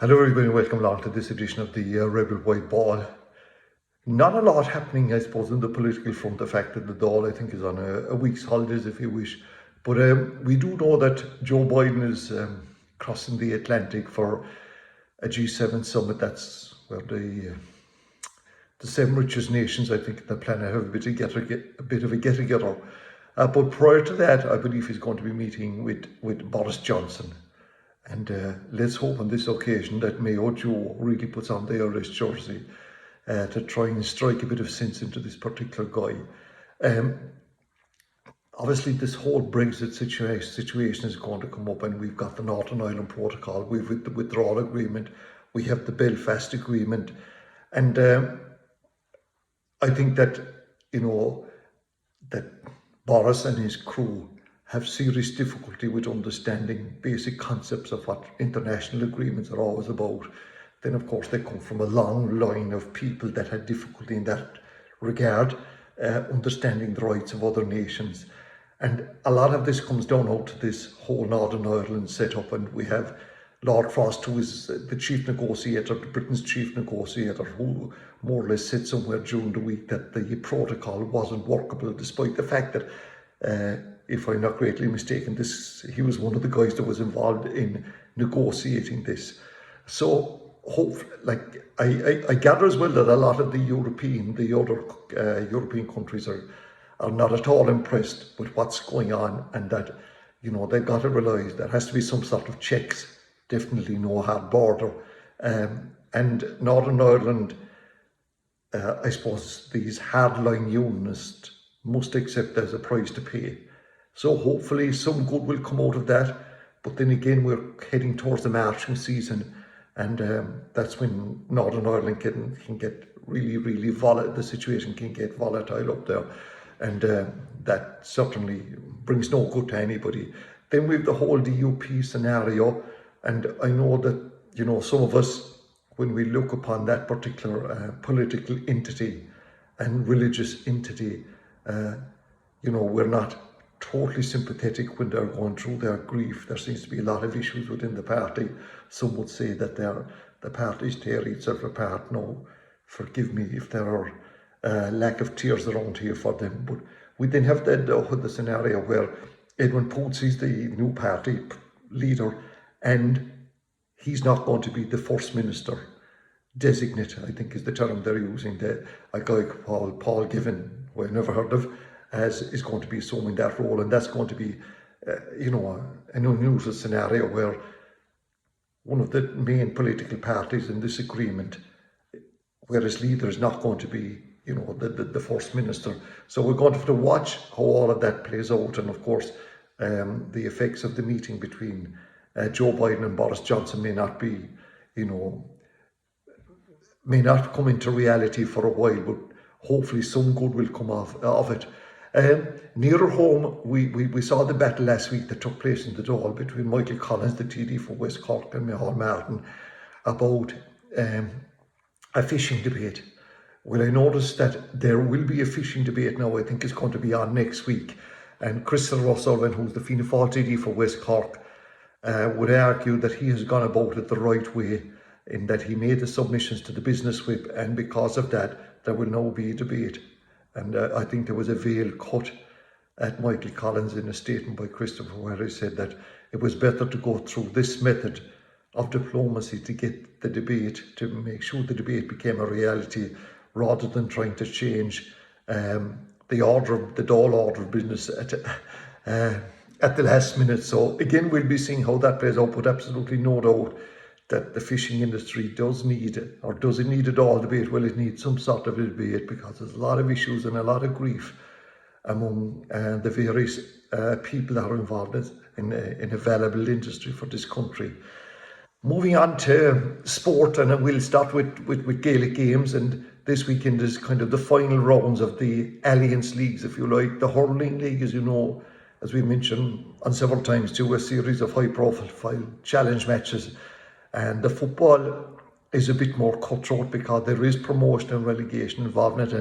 Hello everybody, welcome along to this edition of the Rebel White Ball. Not a lot happening, I suppose, in the political front. The fact that the Dáil, I think, is on a week's holidays, if you wish. But we do know that Joe Biden is crossing the Atlantic for a G7 summit. That's where the seven richest nations, I think, on the planet have a bit of a get-together. But prior to that, I believe he's going to be meeting with Boris Johnson. And let's hope on this occasion that Mayo Joe really puts on the Irish jersey to try and strike a bit of sense into this particular guy. Obviously, this whole Brexit situation is going to come up, and we've got the Northern Ireland Protocol, we've the withdrawal agreement, we have the Belfast Agreement, and I think that, that Boris and his crew have serious difficulty with understanding basic concepts of what international agreements are always about. Then, of course, they come from a long line of people that had difficulty in that regard, understanding the rights of other nations. And a lot of this comes down out to this whole Northern Ireland setup, and we have Lord Frost, who is the chief negotiator, Britain's chief negotiator, who more or less said somewhere during the week that the protocol wasn't workable, despite the fact that if I'm not greatly mistaken, he was one of the guys that was involved in negotiating this. So, I gather as well that a lot of the other European countries are not at all impressed with what's going on, and that they've got to realise there has to be some sort of checks. Definitely no hard border, and Northern Ireland. I suppose these hardline unionists must accept there's a price to pay. So hopefully some good will come out of that. But then again, we're heading towards the marching season, and that's when Northern Ireland can get really volatile. The situation can get volatile up there, and that certainly brings no good to anybody. Then we have the whole DUP scenario, and I know that some of us, when we look upon that particular political entity and religious entity, we're not totally sympathetic when they're going through their grief. There seems to be a lot of issues within the party. Some would say that the party's tear itself apart. No, forgive me if there are lack of tears around here for them. But we then have the scenario where Edwin Poots is the new party leader, and he's not going to be the First Minister designate, I think is the term they're using. A guy called Paul Givan, who I've never heard of, is going to be assuming that role, and that's going to be, an unusual scenario where one of the main political parties in this agreement, where his leader is not going to be, the First Minister. So we're going to have to watch how all of that plays out, and of course, the effects of the meeting between Joe Biden and Boris Johnson may not be, may not come into reality for a while, but hopefully some good will come of it. Nearer home, we saw the battle last week that took place in the Dáil between Michael Collins, the TD for West Cork, and Micheál Martin about a fishing debate. Well, I noticed that there will be a fishing debate now. I think it's going to be on next week, and Crystal O'Sullivan, who's the Fianna Fáil TD for West Cork, would argue that he has gone about it the right way, in that he made the submissions to the business whip, and because of that, there will now be a debate. And I think there was a veil cut at Michael Collins in a statement by Christopher, where he said that it was better to go through this method of diplomacy to get the debate, to make sure the debate became a reality, rather than trying to change the Dáil order of business at the last minute. So again, we'll be seeing how that plays out, but absolutely no doubt that the fishing industry does need it, or does it need a Dáil debate? Well, it needs some sort of a debate, because there's a lot of issues and a lot of grief among the various people that are involved in a valuable industry for this country. Moving on to sport, and we'll start with Gaelic games, and this weekend is kind of the final rounds of the Alliance Leagues, if you like. The Hurling League, as you know, as we mentioned on several times too, a series of high-profile challenge matches. And the football is a bit more cutthroat, because there is promotion and relegation involved in it,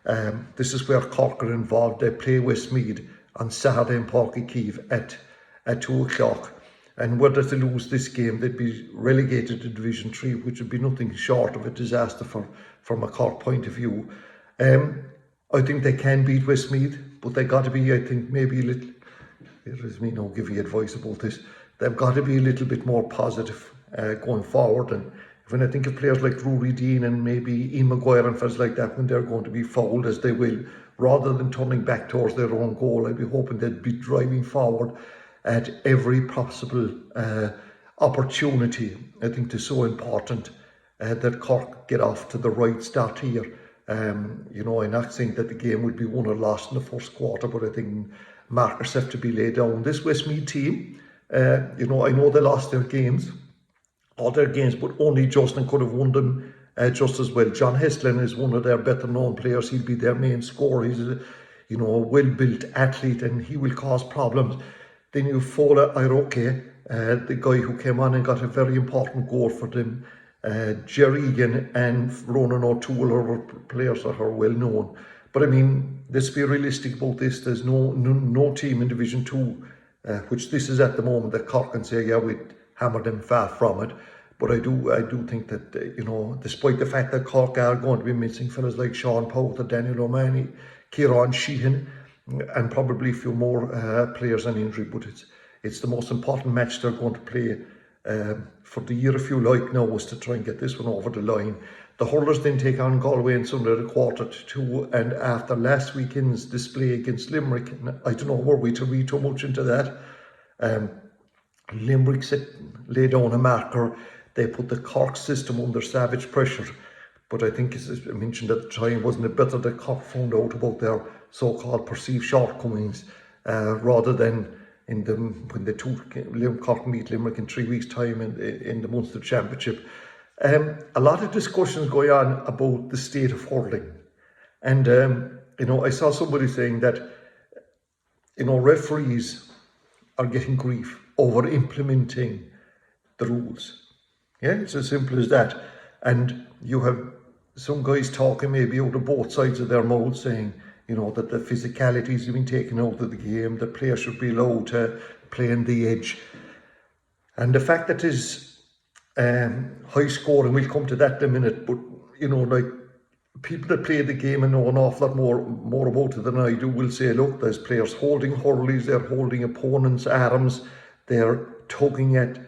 and this is where Cork are involved. They play Westmeath on Saturday in Páirc Uí Chaoimh at 2 o'clock. and were they to lose this game, they'd be relegated to Division 3, which would be nothing short of a disaster from a Cork point of view. I think they can beat Westmeath, but they got to be, I think, maybe a little, it is me now giving advice about this, they've got to be a little bit more positive going forward. And when I think of players like Rory Dean and maybe Ian Maguire and fellas like that, when they're going to be fouled, as they will, rather than turning back towards their own goal, I'd be hoping they'd be driving forward at every possible opportunity. I think it's so important that Cork get off to the right start here. I'm not saying that the game would be won or lost in the first quarter, but I think markers have to be laid down. This Westmeath team, I know they lost their games, all their games, but only Justin could have won them just as well. John Heslin is one of their better known players. He'll be their main scorer. He's a well-built athlete, and he will cause problems. Then you Fola Iroke, the guy who came on and got a very important goal for them. Jerry Egan and Ronan O'Toole are players that are well known. But I mean, let's be realistic about this. There's no team in Division 2, which this is at the moment, that Cork can say, yeah, we'd hammer them far from it. But I do think that, despite the fact that Cork are going to be missing fellas like Sean Powter, Daniel O'Mahony, Kieran Sheehan, and probably a few more players on injury, but it's the most important match they're going to play for the year, if you like, now, was to try and get this one over the line. The hurlers then take on Galway on Sunday at 1:45, and after last weekend's display against Limerick, I don't know, were we to read too much into that? Limerick lay down a marker. They put the Cork system under savage pressure. But I think, as I mentioned at the time, wasn't it better that Cork found out about their so-called perceived shortcomings rather than when the two Cork meet Limerick in 3 weeks' time in the Munster Championship. A lot of discussions going on about the state of hurling. And, I saw somebody saying that, referees are getting grief over implementing the rules. Yeah, it's as simple as that. And you have some guys talking maybe out of both sides of their mouth saying, that the physicalities have been taken out of the game, that players should be allowed to play on the edge. And the fact that is high scoring, we'll come to that in a minute, but, like people that play the game and know an awful lot more about it than I do will say, look, there's players holding hurleys, they're holding opponents' arms, they're tugging at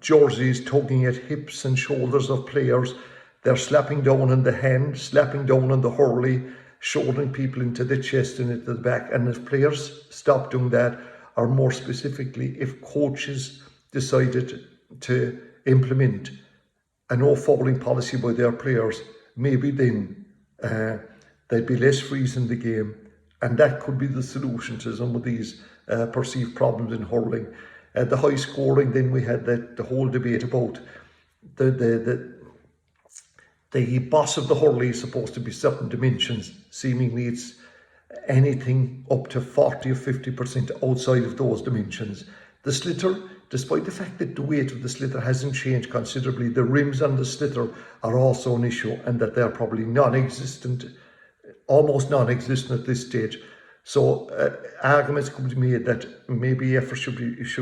jerseys, tugging at hips and shoulders of players, they're slapping down on the hand, slapping down on the hurley, shouldering people into the chest and into the back. And if players stop doing that, or more specifically, if coaches decided to implement a no-fouling policy by their players, maybe then there'd be less frees in the game, and that could be the solution to some of these perceived problems in hurling. The high scoring, then we had the whole debate about the boss of the hurley is supposed to be certain dimensions. Seemingly it's anything up to 40 or 50% outside of those dimensions. The sliotar, despite the fact that the weight of the sliotar hasn't changed considerably, the rims on the sliotar are also an issue, and that they're probably non-existent, almost non-existent at this stage. So arguments could be made that maybe efforts should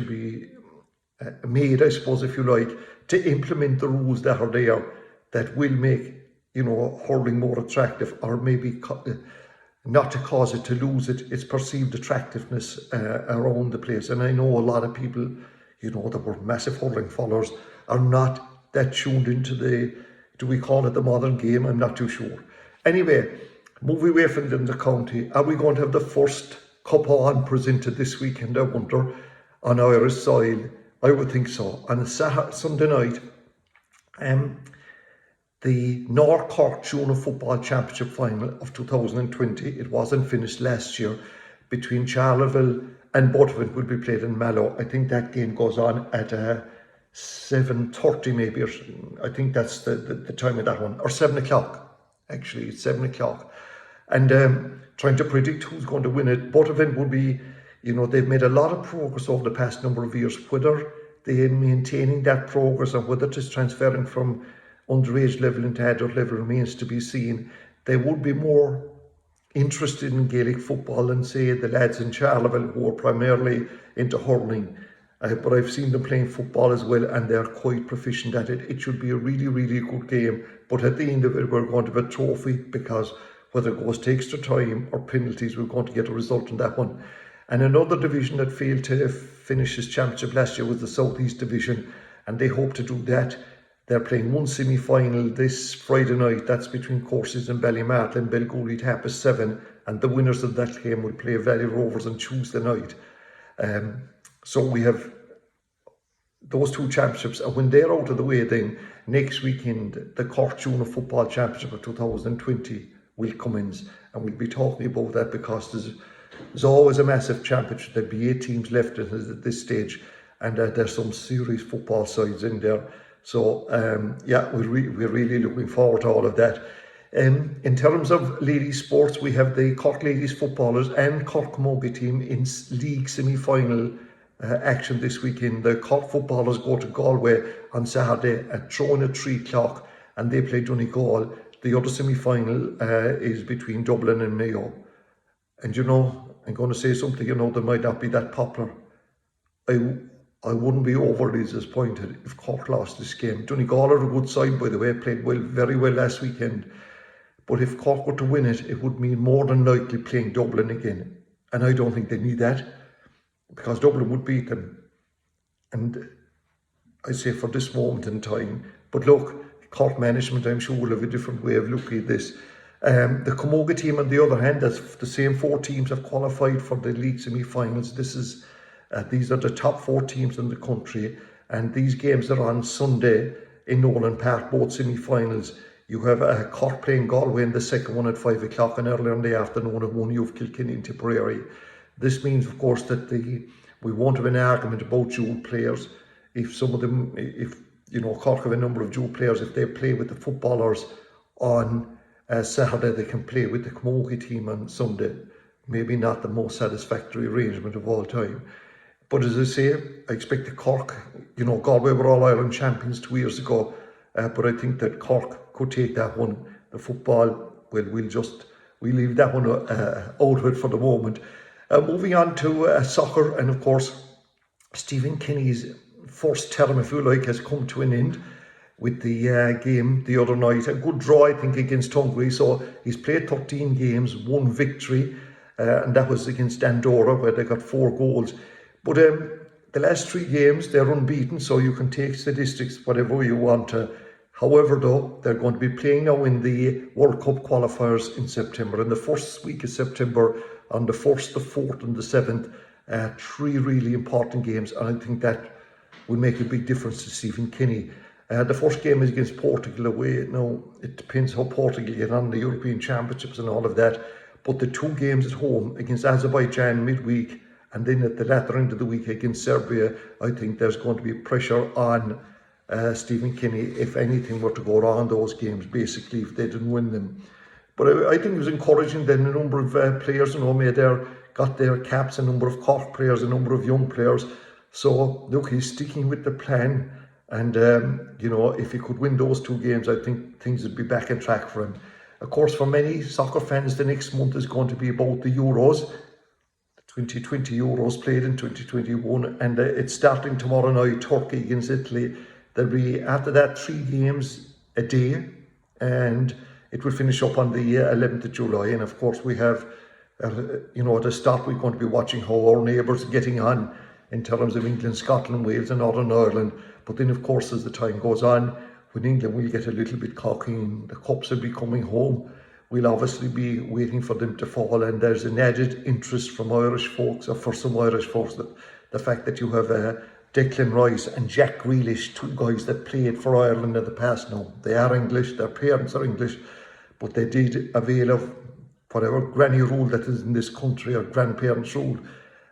be made, I suppose, if you like, to implement the rules that are there that will make, hurling more attractive, or maybe not to cause it to lose its perceived attractiveness around the place. And I know a lot of people, that were massive hurling followers, are not that tuned into do we call it the modern game? I'm not too sure. Anyway, moving away from the county, are we going to have the first cup on presented this weekend, I wonder, on Irish soil? I would think so. On Sunday night, the North Cork Junior Football Championship final of 2020, it wasn't finished last year, between Charleville and Buttevant will be played in Mallow. I think that game goes on at 7:30 maybe, or I think that's the time of that one, or 7 o'clock, actually, it's 7 o'clock. And trying to predict who's going to win it. Buttevant will be, they've made a lot of progress over the past number of years. Whether they're maintaining that progress or whether it's transferring from underage level into adult level remains to be seen. They would be more interested in Gaelic football than, say, the lads in Charleville who are primarily into hurling. but I've seen them playing football as well, and they're quite proficient at it. It should be a really, really good game, but at the end of it, we're going to have a trophy, because whether it goes to extra time or penalties, we're going to get a result in that one. And another division that failed to finish his championship last year was the South East Division, and they hope to do that. They're playing one semi-final this Friday night. That's between Courses and Ballymart and Belgooly at 7:30, and the winners of that game will play Valley Rovers on Tuesday night. So we have those two championships, and when they're out of the way, then next weekend the Cork Junior Football Championship of 2020 will commence, and we'll be talking about that, because there's always a massive championship. There'll be 8 teams left at this stage, and there's some serious football sides in there. So yeah, we're really looking forward to all of that. In terms of ladies sports, we have the Cork Ladies Footballers and Cork Camogie team in league semi-final action this weekend. The Cork Footballers go to Galway on Saturday at throwing at 3 o'clock, and they play Donegal. The other semi-final is between Dublin and Mayo. And you know, I'm going to say something, you know, that might not be that popular. I wouldn't be overly disappointed if Cork lost this game. Donegal are a good side, by the way, played very well last weekend. But if Cork were to win it, it would mean more than likely playing Dublin again. And I don't think they need that, because Dublin would beat them. And I say for this moment in time. But look, Cork management, I'm sure, will have a different way of looking at this. The Camogie team, on the other hand, that's the same 4 teams have qualified for the league semi-finals. These are the top 4 teams in the country, and these games are on Sunday in Nolan Park, both semi-finals. You have Cork playing Galway in the second one at 5 o'clock, and earlier in the afternoon at 1 you have Kilkenny and Tipperary. This means, of course, that we won't have an argument about dual players. If some of them, if you know, Cork have a number of dual players, if they play with the footballers on Saturday, they can play with the Camogie team on Sunday. Maybe not the most satisfactory arrangement of all time. But as I say, I expect the Cork, you know, Galway were All-Ireland champions 2 years ago, but I think that Cork could take that one. The football, well, we'll leave that one out of it for the moment. Moving on to soccer, and of course, Stephen Kenny's first term, if you like, has come to an end with the game the other night. A good draw, I think, against Tungray. So he's played 13 games, 1 victory, and that was against Andorra, where they got 4 goals. But the last 3 games, they're unbeaten, so you can take statistics whatever you want to. However, though, they're going to be playing now in the World Cup qualifiers in September. In the first week of September, on the 1st, the 4th and the 7th, 3 really important games, and I think that will make a big difference to Stephen Kenny. The first game is against Portugal away. Now, it depends how Portugal get on the European Championships and all of that, but the 2 games at home against Azerbaijan midweek, and then at the latter end of the week against Serbia, I think there's going to be pressure on Stephen Kenny if anything were to go wrong in those games, basically, if they didn't win them. But I think it was encouraging then a number of players, you know, got their caps, a number of Cork players, a number of young players. So, look, he's sticking with the plan. And, you know, if he could win those 2 games, I think things would be back on track for him. Of course, for many soccer fans, the next month is going to be about the Euros. 2020 Euros played in 2021, and it's starting tomorrow night, Turkey against Italy. There'll be, after that, 3 games a day, and it will finish up on the 11th of July. And of course, we have, you know, at the start, we're going to be watching how our neighbours are getting on in terms of England, Scotland, Wales and Northern Ireland. But then, of course, as the time goes on, when England will get a little bit cocky and the cups will be coming home, we'll obviously be waiting for them to fall, and there's an added interest from Irish folks, or for some Irish folks, that the fact that you have Declan Rice and Jack Grealish, 2 guys that played for Ireland in the past now. They are English, their parents are English, but they did avail of whatever granny rule that is in this country, or grandparents' rule.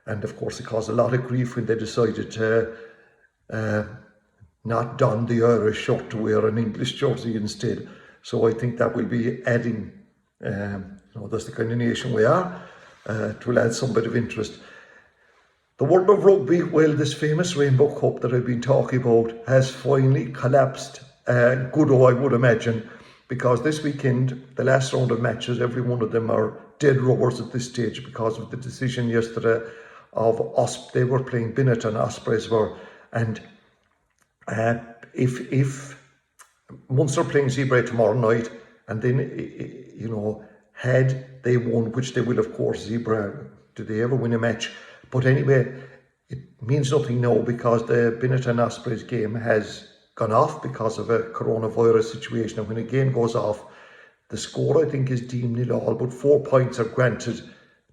And of course, it caused a lot of grief when they decided to not don the Irish shirt to wear an English jersey instead. So I think that will be adding, you know, that's the kind of nation we are, it will add some bit of interest. The world of rugby, well, this famous Rainbow Cup that I've been talking about has finally collapsed. Good, I would imagine, because this weekend, the last round of matches, every one of them are dead rubbers at this stage because of the decision yesterday they were playing Binnerton, Ospreys were, and if Munster playing Zebre tomorrow night, and then, had they won, which they will of course, Zebre, did they ever win a match? But anyway, it means nothing now because the Binnerton Ospreys game has gone off because of a coronavirus situation, and when a game goes off, the score I think is deemed 0-0, but 4 points are granted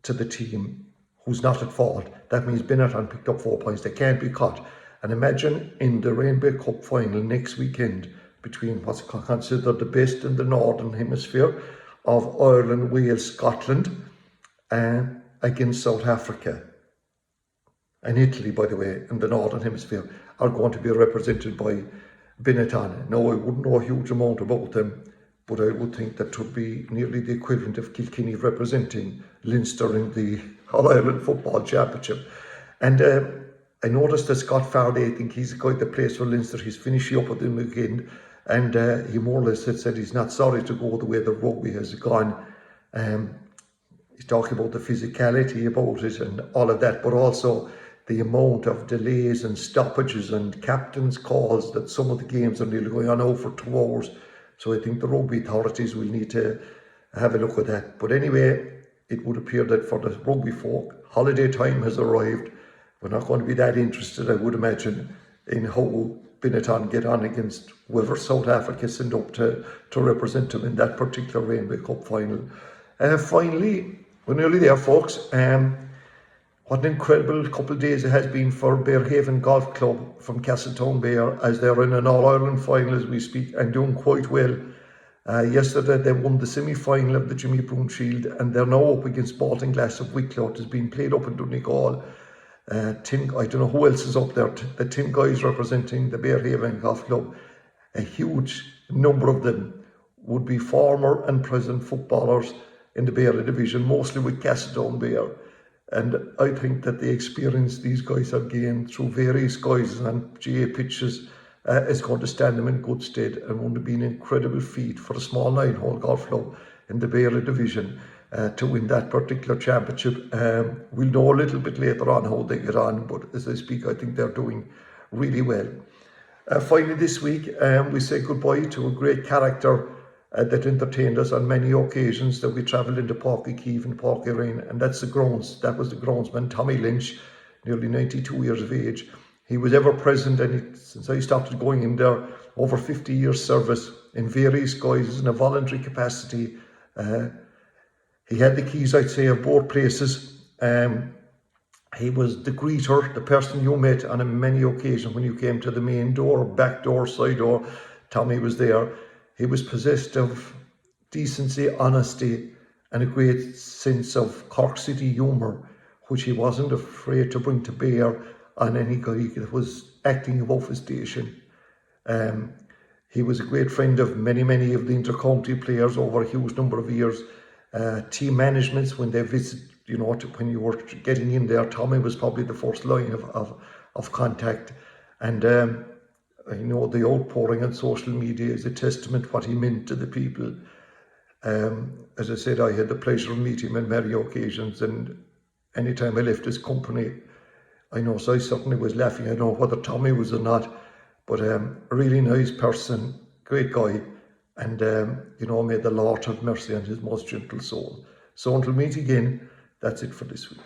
to the team who's not at fault. That means Binnerton picked up 4 points, they can't be cut. And imagine in the Rainbow Cup final next weekend between what's considered the best in the Northern Hemisphere of Ireland, Wales, Scotland, against South Africa. And Italy, by the way, in the Northern Hemisphere, are going to be represented by Binnerton. Now, I wouldn't know a huge amount about them, but I would think that would be nearly the equivalent of Kilkenny representing Leinster in the All-Ireland Football Championship. And I noticed that Scott Faraday, I think he's the guy that plays for Leinster, he's finishing up with them again, and he more or less said he's not sorry to go the way the rugby has gone. He's talking about the physicality about it and all of that, but also the amount of delays and stoppages and captain's calls that some of the games are nearly going on over 2 hours. So I think the rugby authorities will need to have a look at that. But anyway, it would appear that for the rugby folk, holiday time has arrived. We're not going to be that interested, I would imagine, in how Binnerton get on against whoever South Africa send up to represent them in that particular Rainbow Cup final. Finally, we're nearly there, folks. What an incredible couple of days it has been for Bearhaven Golf Club from Castletownbere, as they're in an All-Ireland final as we speak and doing quite well. Yesterday they won the semi-final of the Jimmy Brune Shield, and they're now up against Baltinglass of Wicklow. It has been played up in Donegal. Tim, I don't know who else is up there. The 10 guys representing the Bearhaven Golf Club, a huge number of them would be former and present footballers in the Beara division, mostly with Castletownbere. And I think that the experience these guys have gained through various guises and GA pitches is going to stand them in good stead, and would be an incredible feat for a small 9-hole golf club in the Beara division to win that particular championship. We'll know a little bit later on how they get on, but as I speak, I think they're doing really well. Finally this week, we say goodbye to a great character that entertained us on many occasions, that we travelled into Páirc Uí Chaoimh and Páirc Uí Rinn, and that's the grounds. That was the groundsman, Tommy Lynch, nearly 92 years of age. He was ever present, and since I started going in there, over 50 years service in various guises in a voluntary capacity. He had the keys, I'd say, of both places. He was the greeter, the person you met on many occasions when you came to the main door, back door, side door. Tommy was there. He was possessed of decency, honesty, and a great sense of Cork City humour, which he wasn't afraid to bring to bear on any guy that was acting above his station. He was a great friend of many of the inter-county players over a huge number of years. Team managements, when they visit, when you were getting in there, Tommy was probably the first line of contact. And I know the outpouring on social media is a testament what he meant to the people. As I said, I had the pleasure of meeting him on many occasions, and anytime I left his company, I know, so I certainly was laughing. I don't know whether Tommy was or not, but a really nice person, great guy, and may the Lord have mercy on his most gentle soul. So until we meet again, that's it for this week.